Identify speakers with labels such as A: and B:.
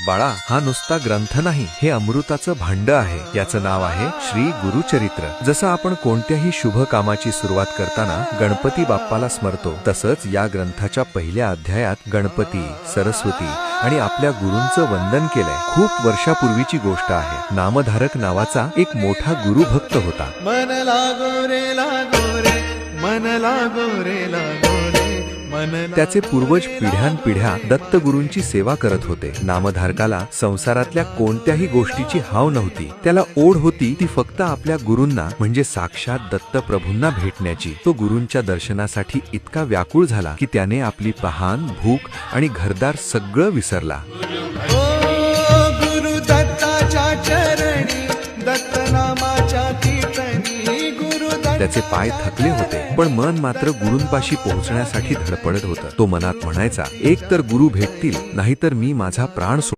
A: बाळा, हा नुसता ग्रंथ नाही, हे अमृताचं भांड आहे. याचं नाव आहे श्री गुरुचरित्र. जसं आपण कोणत्याही शुभ कामाची सुरुवात करताना गणपती बाप्पाला स्मरतो, तसंच या ग्रंथाच्या पहिल्या अध्यायात गणपती, सरस्वती आणि आपल्या गुरूंचं वंदन केलंय. खूप वर्षापूर्वीची गोष्ट आहे. नामधारक नावाचा एक मोठा गुरुभक्त होता.
B: मन लागो रे मन लागो रे मन
A: त्याचे पूर्वज पिढ्यानपिढ्या दत्तगुरूंची सेवा करत होते. नामधारकाला संसारातल्या कोणत्याही गोष्टीची हाव नव्हती. त्याला ओढ होती ती फक्त आपल्या गुरूंना म्हणजे साक्षात दत्तप्रभूंना भेटण्याची. तो गुरूंच्या दर्शनासाठी इतका व्याकुळ झाला की त्याने आपली तहान, भूक आणि घरदार सगळं विसरला.
B: गुरु दत्ताच्या चरणी दत्त नामाच्या कीर्तनी गुरु
A: त्याचे पाय थकले होते, पण मन मात्र गुरूंपाशी पोहोचण्यासाठी धडपडत होतं. तो मनात म्हणायचा, एक तर गुरु भेटतील, नाहीतर मी माझा प्राण